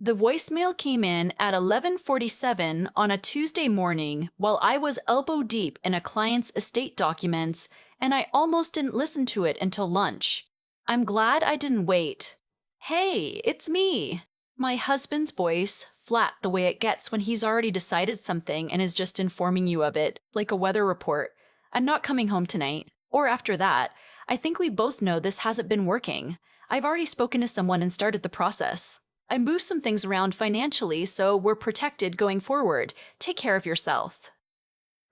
The voicemail came in at 11:47 on a Tuesday morning while I was elbow deep in a client's estate documents, and I almost didn't listen to it until lunch. I'm glad I didn't wait. Hey, it's me. My husband's voice, flat the way it gets when he's already decided something and is just informing you of it, like a weather report. I'm not coming home tonight. Or after that. I think we both know this hasn't been working. I've already spoken to someone and started the process. I moved some things around financially, so we're protected going forward. Take care of yourself.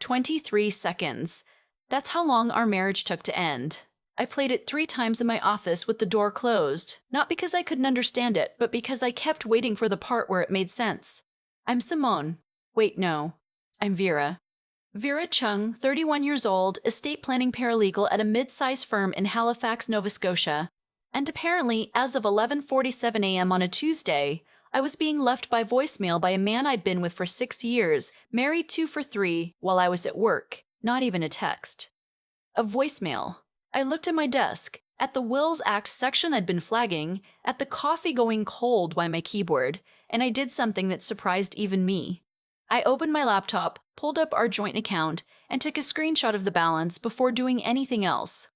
23 seconds. That's how long our marriage took to end. I played it 3 times in my office with the door closed, not because I couldn't understand it, but because I kept waiting for the part where it made sense. I'm Simone. Wait, no. I'm Vera. Vera Chung, 31 years old, estate planning paralegal at a mid-sized firm in Halifax, Nova Scotia. And apparently, as of 11:47 a.m. on a Tuesday, I was being left by voicemail by a man I'd been with for 6 years, married to for 3, while I was at work. Not even a text. A voicemail. I looked at my desk, at the Wills Act section I'd been flagging, at the coffee going cold by my keyboard, and I did something that surprised even me. I opened my laptop, pulled up our joint account, and took a screenshot of the balance before doing anything else.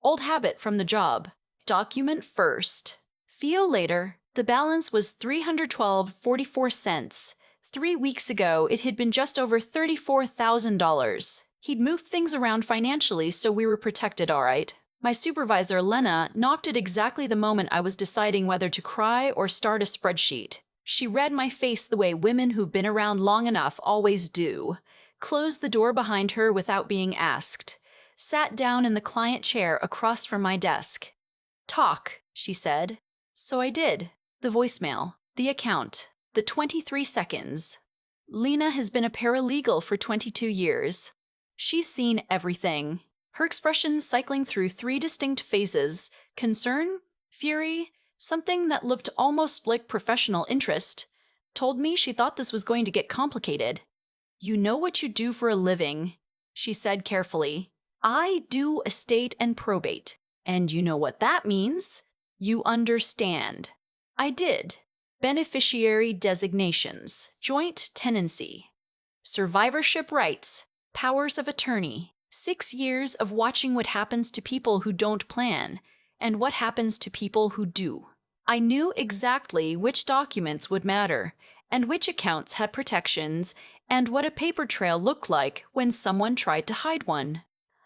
Old habit from the job. Document first. Fio later, the balance was $312.44. 3 weeks ago, it had been just over $34,000. He'd moved things around financially, so we were protected all right. My supervisor, Lena, knocked at exactly the moment I was deciding whether to cry or start a spreadsheet. She read my face the way women who've been around long enough always do. Closed the door behind her without being asked. Sat down in the client chair across from my desk. Talk, she said. So I did. The voicemail, the account, the 23 seconds. Lena has been a paralegal for 22 years. She's seen everything. Her expressions cycling through 3 distinct phases: concern, fury, something that looked almost like professional interest, told me she thought this was going to get complicated. You know what you do for a living, she said carefully. I do estate and probate. And you know what that means? You understand. I did. Beneficiary designations, joint tenancy, survivorship rights, powers of attorney, 6 years of watching what happens to people who don't plan, and what happens to people who do. I knew exactly which documents would matter, and which accounts had protections, and what a paper trail looked like when someone tried to hide one.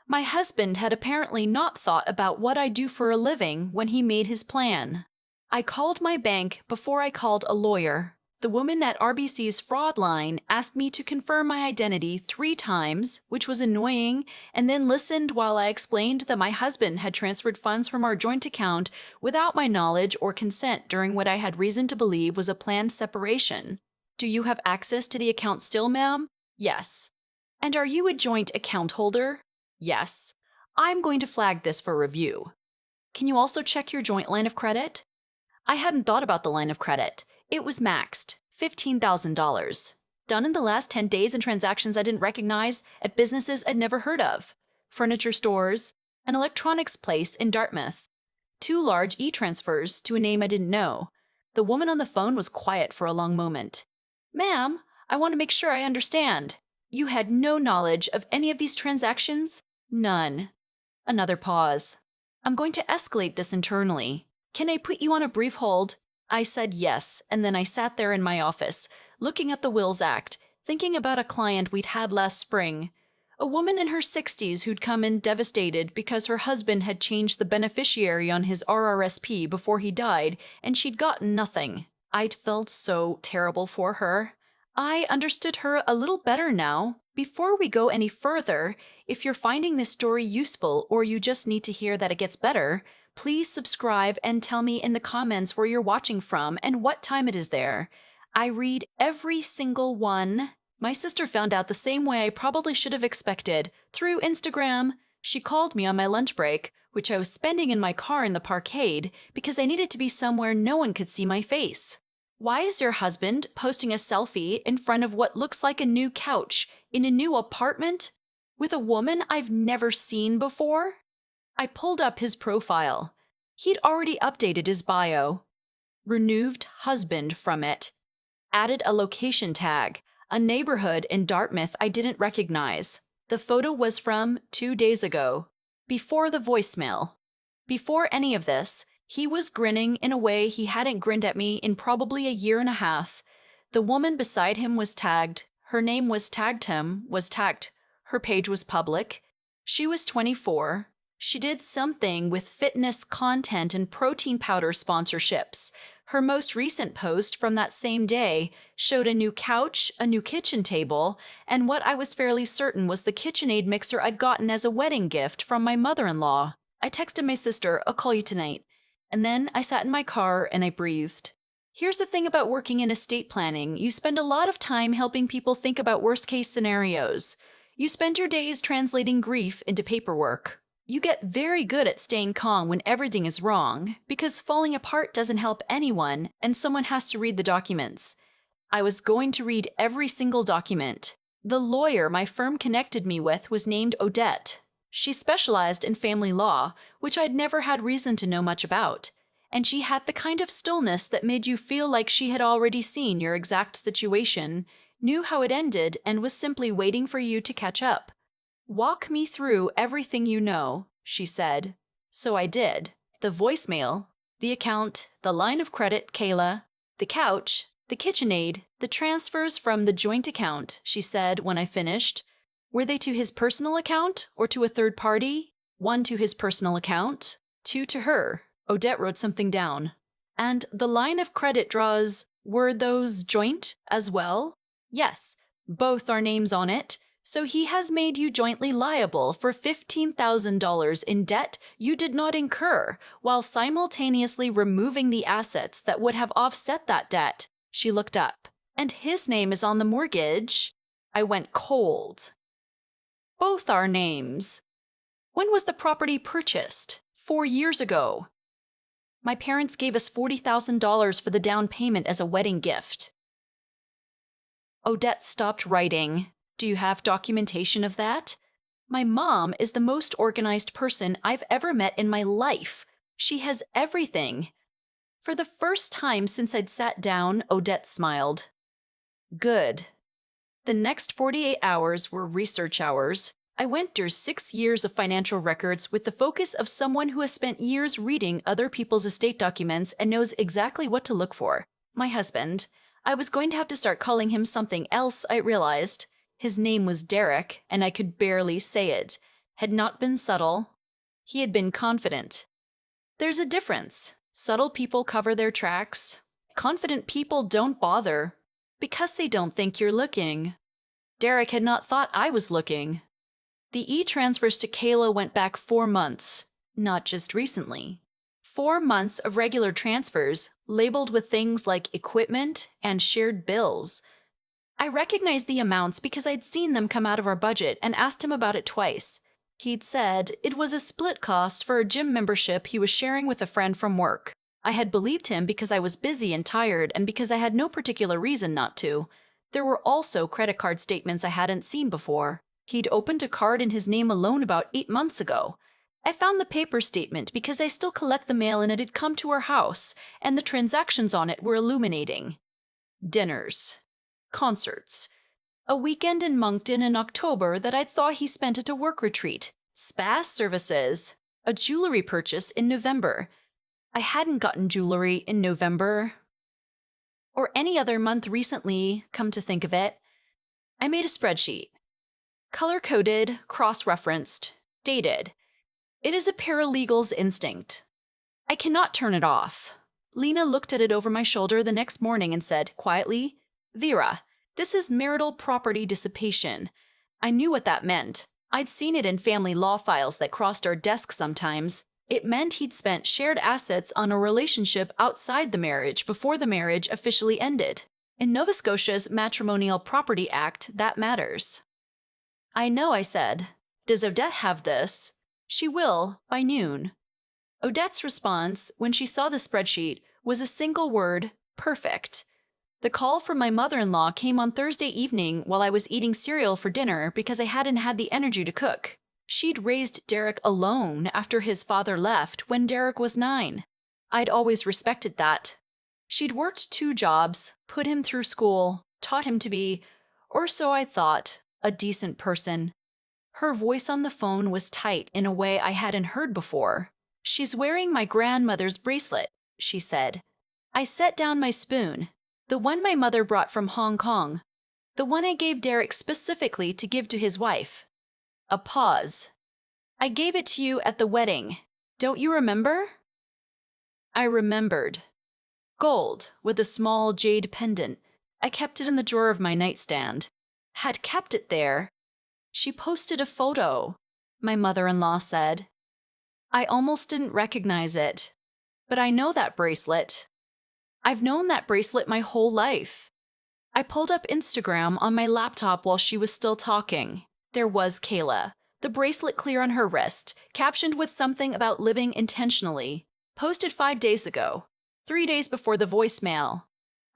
My husband had apparently not thought about what I do for a living when he made his plan. I called my bank before I called a lawyer. The woman at RBC's fraud line asked me to confirm my identity 3 times, which was annoying, and then listened while I explained that my husband had transferred funds from our joint account without my knowledge or consent during what I had reason to believe was a planned separation. Do you have access to the account still, ma'am? Yes. And are you a joint account holder? Yes. I'm going to flag this for review. Can you also check your joint line of credit? I hadn't thought about the line of credit. It was maxed, $15,000. Done in the last 10 days in transactions I didn't recognize at businesses I'd never heard of. Furniture stores, an electronics place in Dartmouth. 2 large e-transfers to a name I didn't know. The woman on the phone was quiet for a long moment. Ma'am, I want to make sure I understand. You had no knowledge of any of these transactions? None. Another pause. I'm going to escalate this internally. Can I put you on a brief hold? I said yes, and then I sat there in my office, looking at the Wills Act, thinking about a client we'd had last spring. A woman in her 60s who'd come in devastated because her husband had changed the beneficiary on his RRSP before he died, and she'd gotten nothing. I'd felt so terrible for her. I understood her a little better now. Before we go any further, if you're finding this story useful or you just need to hear that it gets better, please subscribe and tell me in the comments where you're watching from and what time it is there. I read every single one. My sister found out the same way I probably should have expected, through Instagram. She called me on my lunch break, which I was spending in my car in the parkade, because I needed to be somewhere no one could see my face. Why is your husband posting a selfie in front of what looks like a new couch in a new apartment with a woman I've never seen before? I pulled up his profile. He'd already updated his bio. removed husband from it, added a location tag, a neighborhood in Dartmouth I didn't recognize. The photo was from 2 days ago, before the voicemail. Before any of this, he was grinning in a way he hadn't grinned at me in probably a year and a half. The woman beside him was tagged. Her name was tagged. Her page was public. She was 24. She did something with fitness content and protein powder sponsorships. Her most recent post from that same day showed a new couch, a new kitchen table, and what I was fairly certain was the KitchenAid mixer I'd gotten as a wedding gift from my mother-in-law. I texted my sister, "I'll call you tonight." And then I sat in my car and I breathed. Here's the thing about working in estate planning. You spend a lot of time helping people think about worst-case scenarios. You spend your days translating grief into paperwork. You get very good at staying calm when everything is wrong, because falling apart doesn't help anyone, and someone has to read the documents. I was going to read every single document. The lawyer my firm connected me with was named Odette. She specialized in family law, which I'd never had reason to know much about, and she had the kind of stillness that made you feel like she had already seen your exact situation, knew how it ended, and was simply waiting for you to catch up. "Walk me through everything you know," she said. So I did. The voicemail, the account, the line of credit, Kayla, the couch, the KitchenAid, the transfers from the joint account, she said when I finished. Were they to his personal account or to a third party? 1 to his personal account, 2 to her. Odette wrote something down. And the line of credit draws, were those joint as well? Yes, both are names on it. So he has made you jointly liable for $15,000 in debt you did not incur, while simultaneously removing the assets that would have offset that debt. She looked up. And his name is on the mortgage. I went cold. Both our names. When was the property purchased? 4 years ago. My parents gave us $40,000 for the down payment as a wedding gift. Odette stopped writing. Do you have documentation of that? My mom is the most organized person I've ever met in my life. She has everything. For the first time since I'd sat down, Odette smiled. Good. The next 48 hours were research hours. I went through 6 years of financial records with the focus of someone who has spent years reading other people's estate documents and knows exactly what to look for. My husband. I was going to have to start calling him something else, I realized. His name was Derek, and I could barely say it. Had not been subtle. He had been confident. There's a difference. Subtle people cover their tracks. Confident people don't bother, because they don't think you're looking. Derek had not thought I was looking. The e-transfers to Kayla went back 4 months, not just recently. 4 months of regular transfers, labeled with things like equipment and shared bills. I recognized the amounts because I'd seen them come out of our budget and asked him about it twice. He'd said it was a split cost for a gym membership he was sharing with a friend from work. I had believed him because I was busy and tired and because I had no particular reason not to. There were also credit card statements I hadn't seen before. He'd opened a card in his name alone about 8 months ago. I found the paper statement because I still collect the mail and it had come to our house, and the transactions on it were illuminating. Dinners. Concerts. A weekend in Moncton in October that I'd thought he spent at a work retreat. Spa services. A jewelry purchase in November. I hadn't gotten jewelry in November. Or any other month recently, come to think of it. I made a spreadsheet. Color-coded, cross-referenced, dated. It is a paralegal's instinct. I cannot turn it off. Lena looked at it over my shoulder the next morning and said, quietly, "Vera, this is marital property dissipation." I knew what that meant. I'd seen it in family law files that crossed our desk sometimes. It meant he'd spent shared assets on a relationship outside the marriage before the marriage officially ended. In Nova Scotia's Matrimonial Property Act, that matters. "I know," I said. "Does Odette have this?" "She will, by noon." Odette's response, when she saw the spreadsheet, was a single word, perfect. The call from my mother-in-law came on Thursday evening while I was eating cereal for dinner because I hadn't had the energy to cook. She'd raised Derek alone after his father left when Derek was 9. I'd always respected that. She'd worked 2 jobs, put him through school, taught him to be, or so I thought, a decent person. Her voice on the phone was tight in a way I hadn't heard before. "She's wearing my grandmother's bracelet," she said. I set down my spoon, the one my mother brought from Hong Kong, the one I gave Derek specifically to give to his wife. A pause. "I gave it to you at the wedding. Don't you remember?" I remembered. Gold, with a small jade pendant. I kept it in the drawer of my nightstand. Had kept it there. "She posted a photo," my mother-in-law said. I almost didn't recognize it. But I know that bracelet. I've known that bracelet my whole life. I pulled up Instagram on my laptop while she was still talking. There was Kayla, the bracelet clear on her wrist, captioned with something about living intentionally. Posted 5 days ago, 3 days before the voicemail.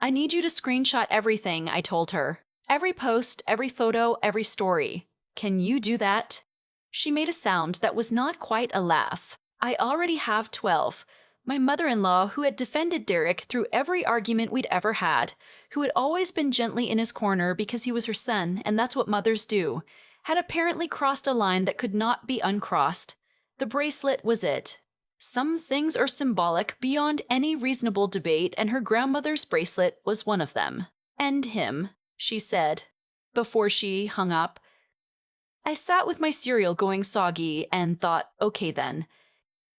"I need you to screenshot everything," I told her. "Every post, every photo, every story. Can you do that?" She made a sound that was not quite a laugh. "I already have 12. My mother-in-law, who had defended Derek through every argument we'd ever had, who had always been gently in his corner because he was her son, and that's what mothers do, had apparently crossed a line that could not be uncrossed. The bracelet was it. Some things are symbolic beyond any reasonable debate, and her grandmother's bracelet was one of them. End him," she said, before she hung up. I sat with my cereal going soggy and thought, okay then.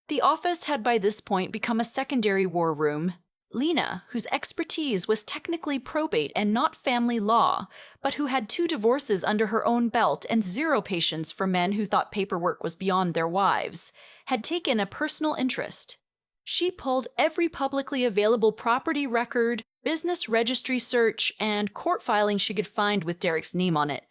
The office had by this point become a secondary war room. Lena, whose expertise was technically probate and not family law, but who had 2 divorces under her own belt and 0 patience for men who thought paperwork was beyond their wives, had taken a personal interest. She pulled every publicly available property record, business registry search, and court filing she could find with Derek's name on it.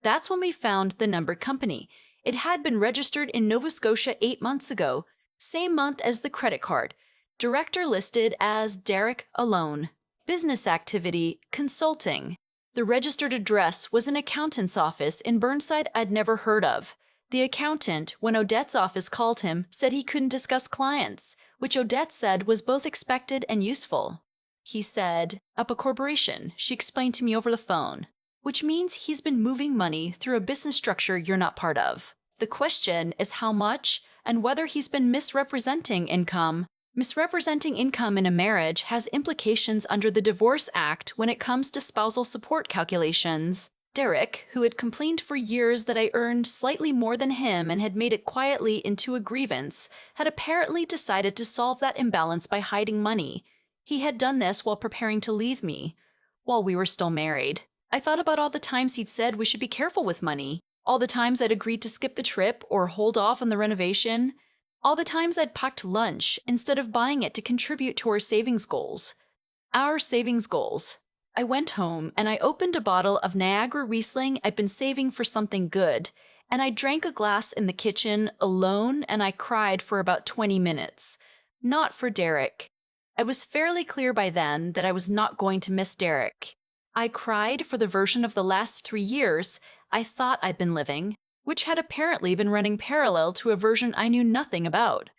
That's when we found the numbered company. It had been registered in Nova Scotia 8 months ago, same month as the credit card. Director listed as Derek alone. Business activity, consulting. The registered address was an accountant's office in Burnside I'd never heard of. The accountant, when Odette's office called him, said he couldn't discuss clients, which Odette said was both expected and useful. He said, "Up a corporation," she explained to me over the phone, which means he's been moving money through a business structure you're not part of. The question is how much and whether he's been misrepresenting income. Misrepresenting income in a marriage has implications under the Divorce Act when it comes to spousal support calculations. Derek, who had complained for years that I earned slightly more than him and had made it quietly into a grievance, had apparently decided to solve that imbalance by hiding money. He had done this while preparing to leave me, while we were still married. I thought about all the times he'd said we should be careful with money, all the times I'd agreed to skip the trip or hold off on the renovation, all the times I'd packed lunch instead of buying it to contribute to our savings goals. Our savings goals. I went home and I opened a bottle of Niagara Riesling I'd been saving for something good, and I drank a glass in the kitchen alone and I cried for about 20 minutes. Not for Derek. I was fairly clear by then that I was not going to miss Derek. I cried for the version of the last 3 years I thought I'd been living, which had apparently been running parallel to a version I knew nothing about.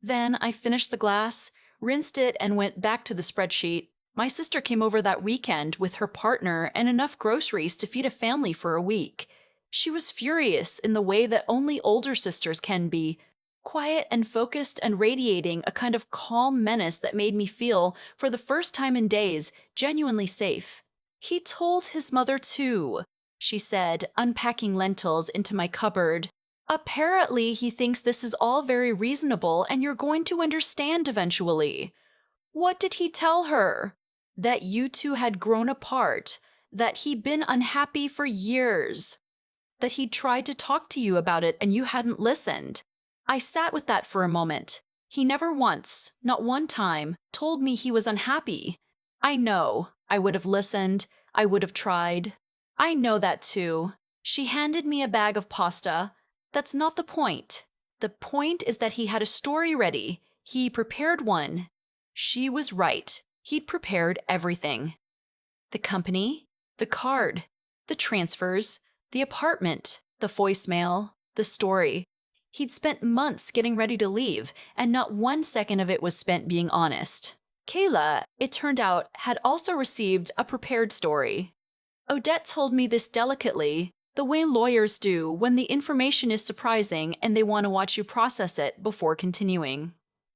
Then I finished the glass, rinsed it, and went back to the spreadsheet. My sister came over that weekend with her partner and enough groceries to feed a family for a week. She was furious in the way that only older sisters can be, quiet and focused and radiating a kind of calm menace that made me feel, for the first time in days, genuinely safe. "He told his mother too," she said, unpacking lentils into my cupboard. "Apparently he thinks this is all very reasonable and you're going to understand eventually." What did he tell her? That you two had grown apart, that he'd been unhappy for years, that he'd tried to talk to you about it and you hadn't listened. I sat with that for a moment. He never once, not one time, told me he was unhappy. I know. I would have listened. I would have tried. I know that too. She handed me a bag of pasta. That's not the point. The point is that he had a story ready. He prepared one. She was right. He'd prepared everything. The company, the card, the transfers, the apartment, the voicemail, the story. He'd spent months getting ready to leave, and not 1 second of it was spent being honest. Kayla, it turned out, had also received a prepared story. Odette told me this delicately, the way lawyers do when the information is surprising and they want to watch you process it before continuing.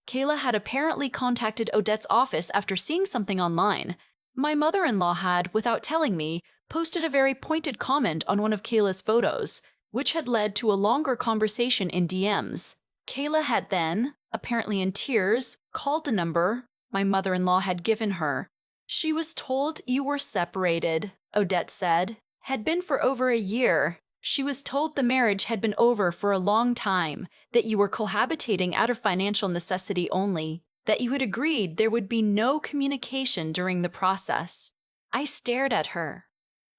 Kayla had apparently contacted Odette's office after seeing something online. My mother-in-law had, without telling me, posted a very pointed comment on one of Kayla's photos, which had led to a longer conversation in DMs. Kayla had then, apparently in tears, called the number my mother-in-law had given her. She was told you were separated, Odette said. Had been for over a year. She was told the marriage had been over for a long time, that you were cohabitating out of financial necessity only, that you had agreed there would be no communication during the process. I stared at her.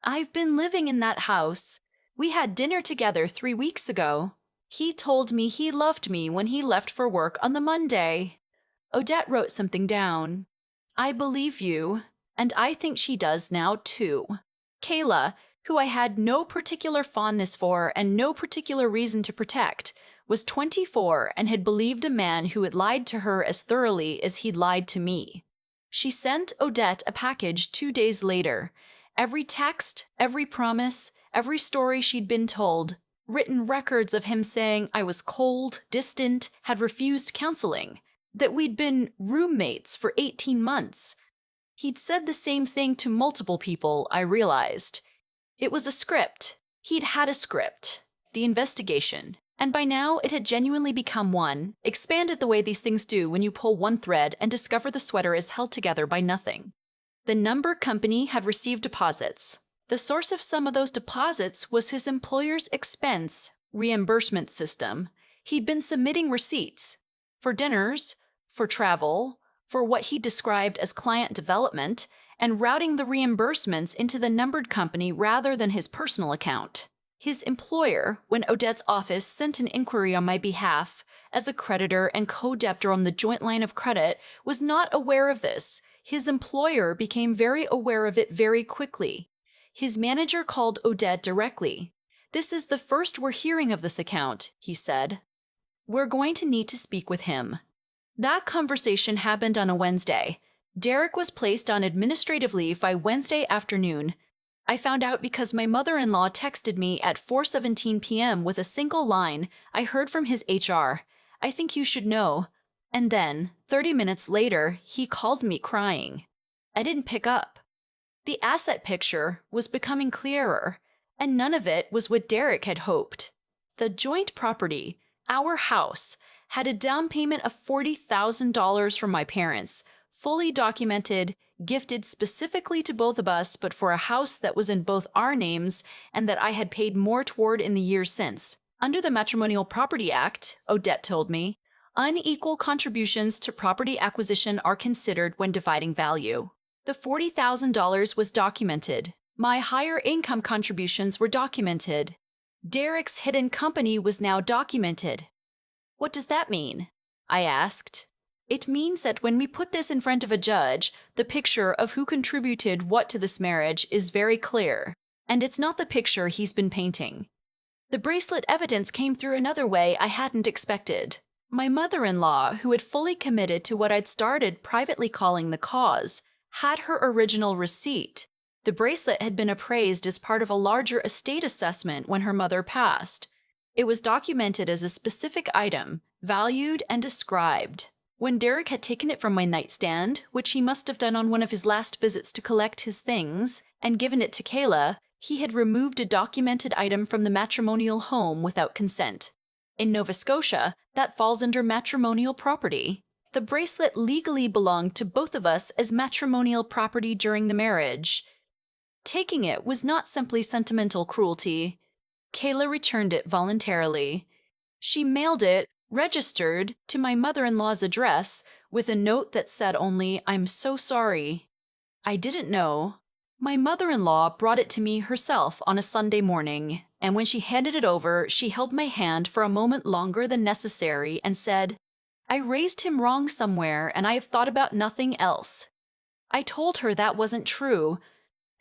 I've been living in that house. We had dinner together 3 weeks ago. He told me he loved me when he left for work on the Monday. Odette wrote something down. I believe you, and I think she does now too. Kayla, who I had no particular fondness for and no particular reason to protect, was 24 and had believed a man who had lied to her as thoroughly as he'd lied to me. She sent Odette a package 2 days later. Every text, every promise, every story she'd been told, written records of him saying I was cold, distant, had refused counseling, that we'd been roommates for 18 months. He'd said the same thing to multiple people, I realized. It was a script. He'd had a script. The investigation. And by now, it had genuinely become one, expanded the way these things do when you pull one thread and discover the sweater is held together by nothing. The number company had received deposits. The source of some of those deposits was his employer's expense reimbursement system. He'd been submitting receipts for dinners, for travel, for what he described as client development, and routing the reimbursements into the numbered company rather than his personal account. His employer, when Odette's office sent an inquiry on my behalf, as a creditor and co-debtor on the joint line of credit, was not aware of this. His employer became very aware of it very quickly. His manager called Odette directly. This is the first we're hearing of this account, he said. We're going to need to speak with him. That conversation happened on a Wednesday. Derek was placed on administrative leave by Wednesday afternoon. I found out because my mother-in-law texted me at 4:17 p.m. with a single line. I heard from his HR. I think you should know. And then, 30 minutes later, he called me crying. I didn't pick up. The asset picture was becoming clearer, and none of it was what Derek had hoped. The joint property, our house, had a down payment of $40,000 from my parents, fully documented, gifted specifically to both of us, but for a house that was in both our names and that I had paid more toward in the years since. Under the Matrimonial Property Act, Odette told me, unequal contributions to property acquisition are considered when dividing value. The $40,000 was documented. My higher income contributions were documented. Derek's hidden company was now documented. What does that mean? I asked. It means that when we put this in front of a judge, the picture of who contributed what to this marriage is very clear, and it's not the picture he's been painting. The bracelet evidence came through another way I hadn't expected. My mother-in-law, who had fully committed to what I'd started privately calling the cause, had her original receipt. The bracelet had been appraised as part of a larger estate assessment when her mother passed. It was documented as a specific item, valued and described. When Derek had taken it from my nightstand, which he must have done on one of his last visits to collect his things, and given it to Kayla, he had removed a documented item from the matrimonial home without consent. In Nova Scotia, that falls under matrimonial property. The bracelet legally belonged to both of us as matrimonial property during the marriage. Taking it was not simply sentimental cruelty. Kayla returned it voluntarily. She mailed it, registered, to my mother-in-law's address, with a note that said only, "I'm so sorry." I didn't know. My mother-in-law brought it to me herself on a Sunday morning, and when she handed it over, she held my hand for a moment longer than necessary and said, "I raised him wrong somewhere, and I have thought about nothing else." I told her that wasn't true,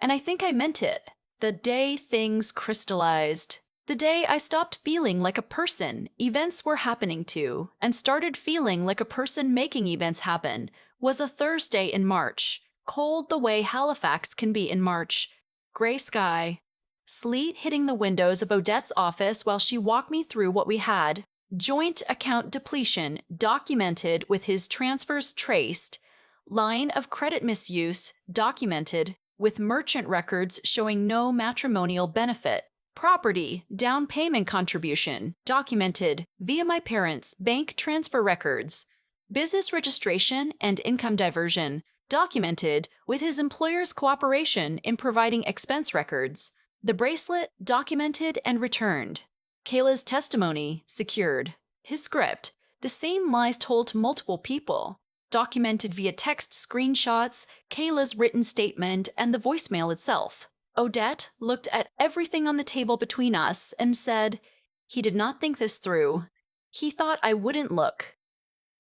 and I think I meant it. The day things crystallized. The day I stopped feeling like a person events were happening to, and started feeling like a person making events happen, Was a Thursday in March, cold the way Halifax can be in March. Gray sky. Sleet hitting the windows of Odette's office while she walked me through what we had. Joint account depletion documented with his transfers traced. Line of credit misuse documented with merchant records showing no matrimonial benefit. Property down payment contribution documented via my parents' bank transfer records. Business registration and income diversion documented with his employer's cooperation in providing expense records. The bracelet documented and returned. Kayla's testimony secured. His script, the same lies told to multiple people, documented via text screenshots, Kayla's written statement, and the voicemail itself. Odette looked at everything on the table between us and said, "He did not think this through. He thought I wouldn't look.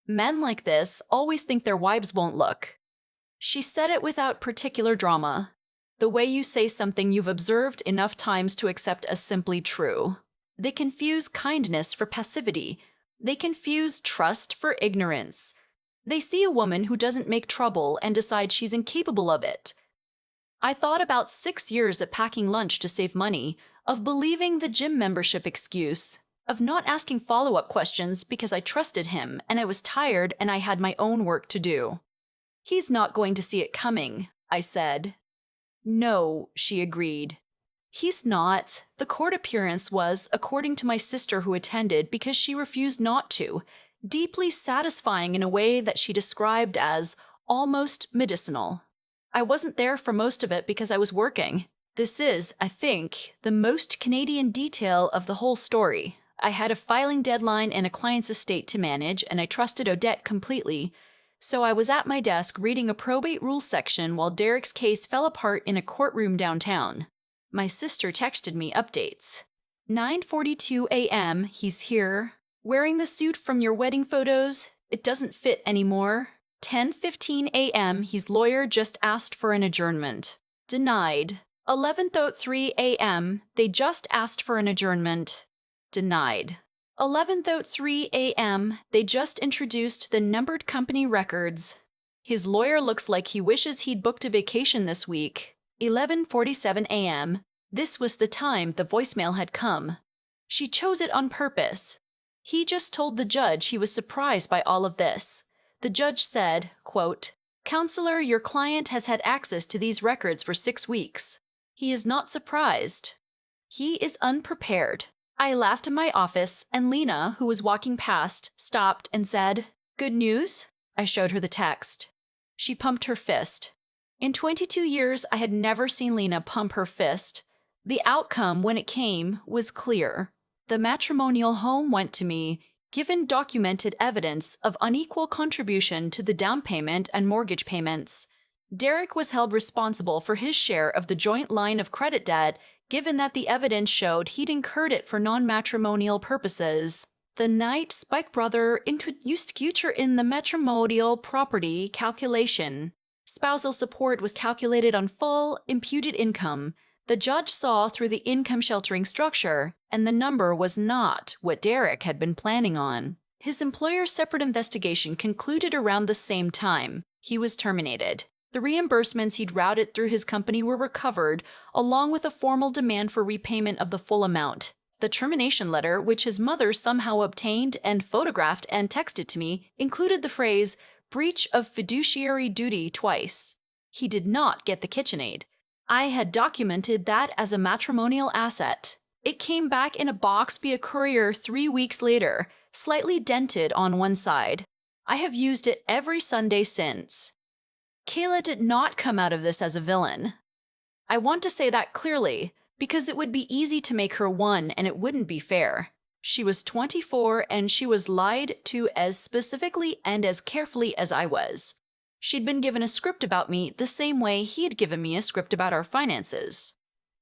Men like this always think their wives won't look." She said it without particular drama. The way you say something you've observed enough times to accept as simply true. They confuse kindness for passivity. They confuse trust for ignorance. They see a woman who doesn't make trouble and decide she's incapable of it. I thought about 6 years of packing lunch to save money, of believing the gym membership excuse, of not asking follow-up questions because I trusted him and I was tired and I had my own work to do. "He's not going to see it coming," I said. "No," she agreed. "He's not. The court appearance was, according to my sister who attended, because she refused not to, deeply satisfying in a way that she described as almost medicinal. I wasn't there for most of it because I was working. This is, I think, the most Canadian detail of the whole story. I had a filing deadline and a client's estate to manage, and I trusted Odette completely, so I was at my desk reading a probate rules section while Derek's case fell apart in a courtroom downtown. My sister texted me updates. 9:42 a.m., he's here. Wearing the suit from your wedding photos, it doesn't fit anymore. 10:15 a.m., his lawyer just asked for an adjournment. Denied. 11:03 a.m., they just asked for an adjournment. Denied. 11:03 a.m., they just introduced the numbered company records. His lawyer looks like he wishes he'd booked a vacation this week. 11:47 a.m., this was the time the voicemail had come. She chose it on purpose. He just told the judge he was surprised by all of this. The judge said, quote, "Counselor, your client has had access to these records for 6 weeks. He is not surprised. He is unprepared." I laughed in my office, and Lena, who was walking past, stopped and said, "Good news?" I showed her the text. She pumped her fist. In 22 years, I had never seen Lena pump her fist. The outcome, when it came, was clear. The matrimonial home went to me, given documented evidence of unequal contribution to the down payment and mortgage payments. Derek was held responsible for his share of the joint line of credit debt, given that the evidence showed he'd incurred it for non-matrimonial purposes. The night Spike brother introduced future in the matrimonial property calculation. Spousal support was calculated on full, imputed income. The judge saw through the income sheltering structure, and the number was not what Derek had been planning on. His employer's separate investigation concluded around the same time. He was terminated. The reimbursements he'd routed through his company were recovered, along with a formal demand for repayment of the full amount. The termination letter, which his mother somehow obtained and photographed and texted to me, included the phrase, "breach of fiduciary duty" twice. He did not get the KitchenAid. I had documented that as a matrimonial asset. It came back in a box via courier 3 weeks later, slightly dented on one side. I have used it every Sunday since. Kayla did not come out of this as a villain. I want to say that clearly, because it would be easy to make her one and it wouldn't be fair. She was 24 and she was lied to as specifically and as carefully as I was. She'd been given a script about me the same way he had given me a script about our finances.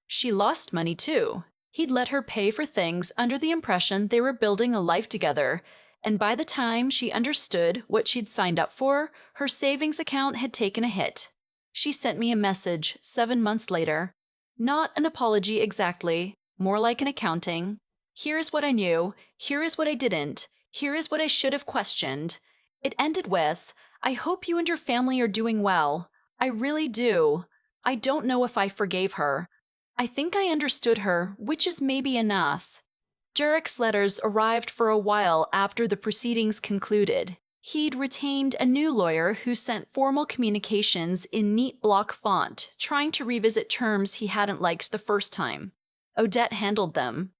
She lost money too. He'd let her pay for things under the impression they were building a life together, and by the time she understood what she'd signed up for, her savings account had taken a hit. She sent me a message 7 months later. Not an apology exactly, more like an accounting. Here is what I knew, here is what I didn't, here is what I should have questioned. It ended with, I hope you and your family are doing well. I really do. I don't know if I forgave her. I think I understood her, which is maybe enough. Derek's letters arrived for a while after the proceedings concluded. He'd retained a new lawyer who sent formal communications in neat block font, trying to revisit terms he hadn't liked the first time. Odette handled them.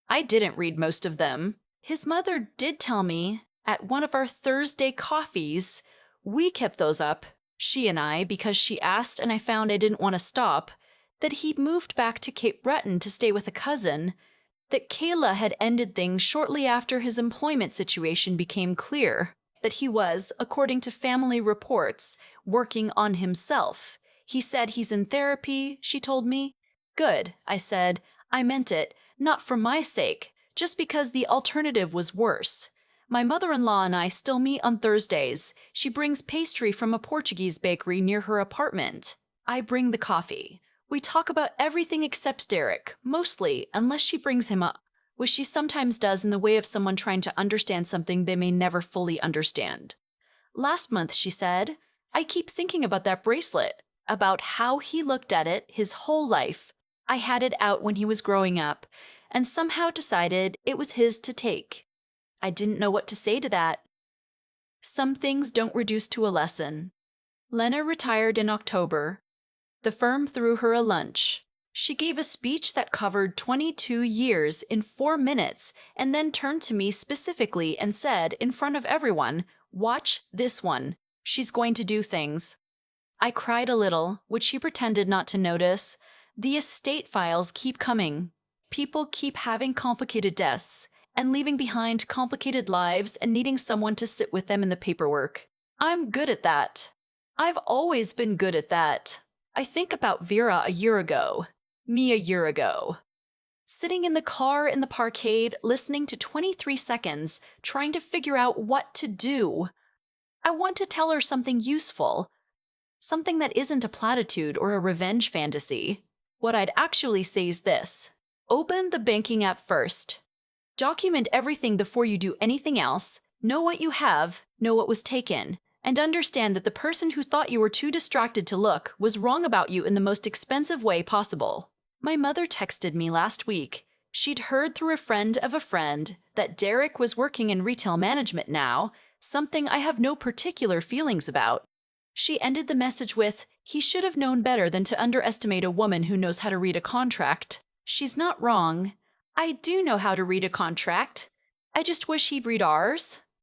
I didn't read most of them. His mother did tell me, at one of our Thursday coffees, we kept those up, she and I, because she asked and I found I didn't want to stop, that he'd moved back to Cape Breton to stay with a cousin, that Kayla had ended things shortly after his employment situation became clear, that he was, according to family reports, working on himself. He said he's in therapy, she told me. Good, I said. I meant it, not for my sake, just because the alternative was worse. My mother-in-law and I still meet on Thursdays. She brings pastry from a Portuguese bakery near her apartment. I bring the coffee. We talk about everything except Derek, mostly, unless she brings him up, which she sometimes does in the way of someone trying to understand something they may never fully understand. Last month, she said, I keep thinking about that bracelet, about how he looked at it his whole life. I had it out when he was growing up, and somehow decided it was his to take. I didn't know what to say to that. Some things don't reduce to a lesson. Lena retired in October. The firm threw her a lunch. She gave a speech that covered 22 years in 4 minutes and then turned to me specifically and said, in front of everyone, "Watch this one. She's going to do things." I cried a little, which she pretended not to notice. The estate files keep coming. People keep having complicated deaths and leaving behind complicated lives and needing someone to sit with them in the paperwork. I'm good at that. I've always been good at that. I think about Vera a year ago. Me a year ago. Sitting in the car in the parkade, listening to 23 seconds, trying to figure out what to do. I want to tell her something useful. Something that isn't a platitude or a revenge fantasy. What I'd actually say is this. Open the banking app first. Document everything before you do anything else. Know what you have, know what was taken, and understand that the person who thought you were too distracted to look was wrong about you in the most expensive way possible. My mother texted me last week. She'd heard through a friend of a friend that Derek was working in retail management now, something I have no particular feelings about. She ended the message with, "He should have known better than to underestimate a woman who knows how to read a contract." She's not wrong. I do know how to read a contract. I just wish he'd read ours.